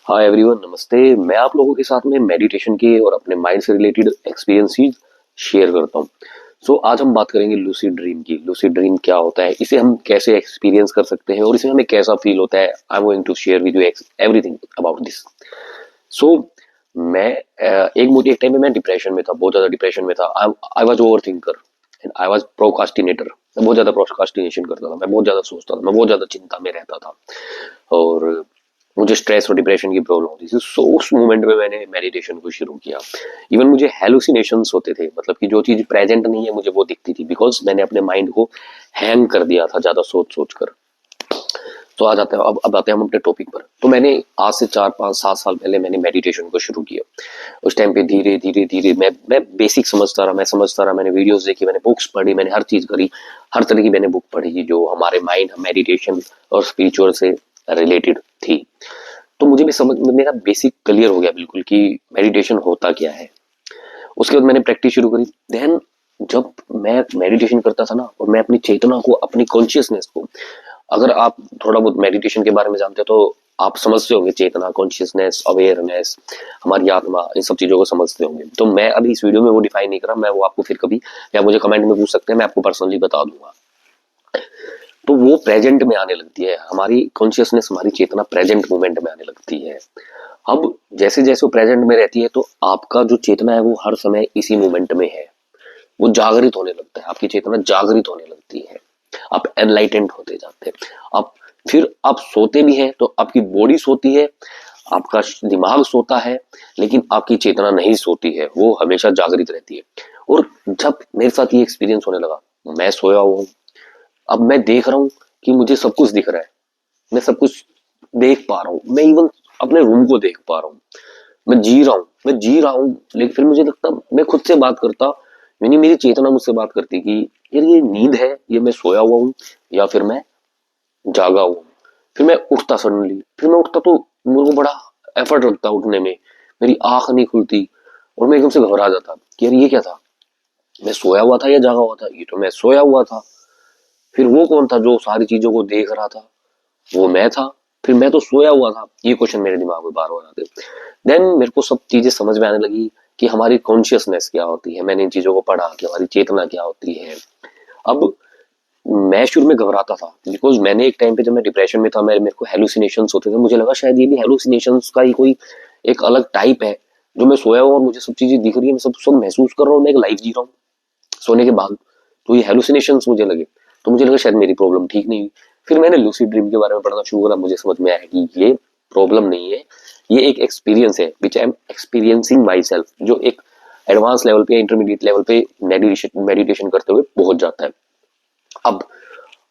Hi everyone, नमस्ते। मैं आप लोगों के साथ में मेडिटेशन के और अपने माइंड से रिलेटेड एक्सपीरियंसेस शेयर करता हूँ। आज हम बात करेंगे लूसिड ड्रीम की। लूसिड ड्रीम क्या होता है, इसे हम कैसे एक्सपीरियंस कर सकते हैं और इसे हमें कैसा फील होता है। I am going to share with you everything about this. So मैं एक टाइम में मैं डिप्रेशन में था, बहुत ज्यादा डिप्रेशन में था। I was overthinker and I was procrastinator. मैं बहुत ज्यादा प्रोकास्टिनेशन करता था, मैं बहुत ज्यादा सोचता था, मैं बहुत ज्यादा चिंता में रहता था और मुझे स्ट्रेस और डिप्रेशन की प्रॉब्लम होती थी। उस मोमेंट में मैंने मेडिटेशन को शुरू किया। इवन मुझे हेलुसिनेशंस होते थे, मतलब कि जो चीज प्रेजेंट नहीं है मुझे वो दिखती थी, बिकॉज मैंने अपने माइंड को हैंग कर दिया था ज्यादा सोच सोच कर। तो आ जाते हैं, अब आते हैं हम अपने टॉपिक पर। तो मैंने आज से 4 5 7 साल पहले मैंने मेडिटेशन को शुरू किया। उस टाइम पे धीरे धीरे धीरे मैं बेसिक समझता रहा, मैंने वीडियोस देखी, मैंने बुक्स पढ़ी, मैंने हर चीज करी। हर तरह की मैंने बुक पढ़ी जो हमारे माइंड मेडिटेशन और स्पिरिचुअल से रिलेटेड थी। तो मुझे भी समझ, मेरा बेसिक क्लियर हो गया बिल्कुल कि मेडिटेशन होता क्या है। उसके बाद मैंने प्रैक्टिस शुरू करी। देन जब मैं मेडिटेशन करता था ना, और मैं अपनी चेतना को, अपनी कॉन्शियसनेस को, अगर आप थोड़ा बहुत मेडिटेशन के बारे में जानते हो तो आप समझते होंगे चेतना, कॉन्शियसनेस, अवेयरनेस, हमारी आत्मा, इन सब चीजों को समझते होंगे। तो मैं अभी इस वीडियो में वो डिफाइन नहीं कर रहा, मैं वो आपको फिर कभी, या मुझे कमेंट में पूछ सकते हैं, मैं आपको पर्सनली बता दूंगा। तो वो प्रेजेंट में आने लगती है, हमारी कॉन्शियसनेस, हमारी चेतना प्रेजेंट मोमेंट में आने लगती है। अब जैसे जैसे वो प्रेजेंट में रहती है तो आपका जो चेतना है वो हर समय इसी मोमेंट में है, वो जागृत होने लगता है, आपकी चेतना जागृत होने लगती है, आप एनलाइटेंड होते जाते हैं। आप फिर आप सोते भी हैं तो आपकी बॉडी सोती है, आपका दिमाग सोता है, लेकिन आपकी चेतना नहीं सोती है, वो हमेशा जागृत रहती है। और जब मेरे साथ ये एक्सपीरियंस होने लगा, मैं सोया हुआ हूँ, अब मैं देख रहा हूँ कि मुझे सब कुछ दिख रहा है, मैं सब कुछ देख पा रहा हूँ, मैं इवन अपने रूम को देख पा रहा हूँ, मैं जी रहा हूँ, लेकिन फिर मुझे लगता, मैं खुद से बात करता, यानी मेरी चेतना मुझसे बात करती कि यार ये नींद है, ये मैं सोया हुआ हूँ या फिर मैं जागा हुआ हूँ। फिर मैं उठता, सडनली फिर मैं उठता तो मेरे को बड़ा एफर्ट लगता उठने में, मेरी आंख नहीं खुलती और मैं एकदम से घबरा जाता कि यार ये क्या था, मैं सोया हुआ था या जागा हुआ था। ये तो मैं सोया हुआ था। फिर वो कौन था जो सारी चीजों को देख रहा था, वो मैं था। फिर मैं तो सोया हुआ था, ये क्वेश्चन मेरे दिमाग में बार बार आते। देन मेरे को सब चीजें समझ में आने लगी कि हमारी कॉन्शियसनेस क्या होती है। मैंने इन चीजों को पढ़ा कि हमारी चेतना क्या होती है। अब मैं शुरू में घबराता था, बिकॉज मैंने एक टाइम पे, जब मैं डिप्रेशन में था, मेरे को हेलुसिनेशंस होते थे, मुझे लगा शायद ये भी हेलुसिनेशंस का ही कोई एक अलग टाइप है, जो मैं सोया हुआ और मुझे सब चीजें दिख रही है, मैं सब सब महसूस कर रहा हूँ, मैं एक लाइफ जी रहा हूँ सोने के बाद। तो ये हेलुसिनेशंस मुझे लगे, तो मुझे लगा शायद मेरी प्रॉब्लम ठीक नहीं हुई। फिर मैंने लूसिड ड्रीम के बारे में पढ़ना शुरू करा, मुझे समझ में आया कि ये प्रॉब्लम नहीं है, ये एक एक्सपीरियंस है which I am experiencing myself, जो एक एडवांस लेवल पे, इंटरमीडिएट लेवल पे मेडिटेशन करते हुए पहुंच जाता है। अब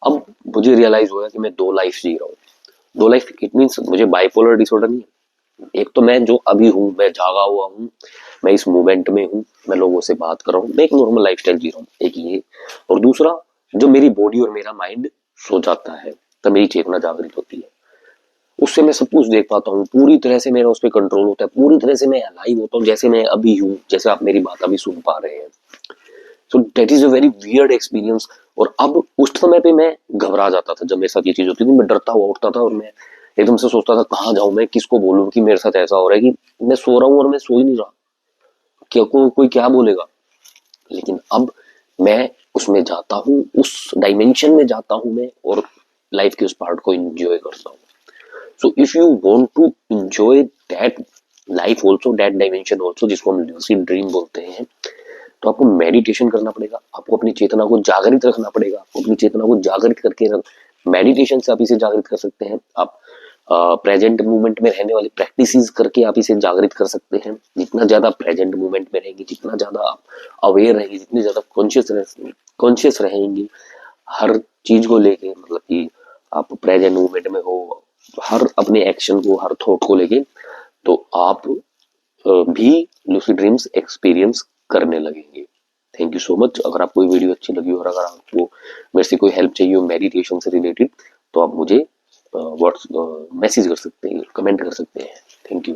अब मुझे रियलाइज हुआ कि मैं दो लाइफ जी रहा हूँ। दो लाइफ, इट मीन्स मुझे बाइपोलर डिसऑर्डर नहीं है। एक तो मैं जो अभी हूँ, मैं जागा हुआ हूँ, मैं इस मोमेंट में हूँ, मैं लोगों से बात कर रहा हूँ, मैं एक नॉर्मल लाइफ स्टाइल जी रहा हूँ, एक ये। और दूसरा, जो मेरी बॉडी और मेरा माइंड सो जाता है तब मेरी चेतना जागृत होती है, उससे मैं सब कुछ देख पाता हूँ, पूरी तरह से मेरा उस पर कंट्रोल होता है, पूरी तरह से मैं अलाइव होता हूँ, जैसे मैं अभी हूँ, जैसे आप मेरी बात अभी सुन पा रहे हैं। So that is a very weird experience. और अब उस समय पे मैं घबरा जाता था, जब मेरे साथ ये चीज होती थी, मैं डरता हुआ उठता था और मैं एकदम से सोचता था कहाँ जाऊं, मैं किसको बोलूं कि मेरे साथ ऐसा हो रहा है, कि मैं सो रहा हूँ और मैं सो ही नहीं रहा, क्या कोई क्या बोलेगा। लेकिन अब मैं उसमें जाता हूँ, उस डायमेंशन में जाता हूँ मैं, और लाइफ के उस पार्ट को एंजॉय करता हूँ। So if you want to enjoy that life also, that dimension also, जिसको हम लूसिड ड्रीम बोलते हैं, तो आपको मेडिटेशन करना पड़ेगा, आपको अपनी चेतना को जागृत रखना पड़ेगा, आपको अपनी चेतना को जागृत करके मेडिटेशन से आप इसे जागृत कर सकते हैं। आप प्रेजेंट मूवमेंट में रहने वाली प्रैक्टिसेस करके आप इसे जागृत कर सकते हैं। जितना ज्यादा प्रेजेंट मूवमेंट में रहेंगे, जितना ज्यादा आप अवेयर रहेंगे, जितनी ज्यादा कॉन्शियस रहेंगे हर चीज को लेके, मतलब कि आप प्रेजेंट मूवमेंट में हो, हर अपने एक्शन को, हर थॉट को लेके, तो आप भी लूसिड ड्रीम्स एक्सपीरियंस करने लगेंगे। Thank you so much. अगर आपको ये वीडियो अच्छी लगी और अगर आपको मेरे से कोई हेल्प चाहिए हो मेडिटेशन से रिलेटेड, तो आप मुझे व्हाट्स मैसेज कर सकते हैं, कमेंट कर सकते हैं। Thank you.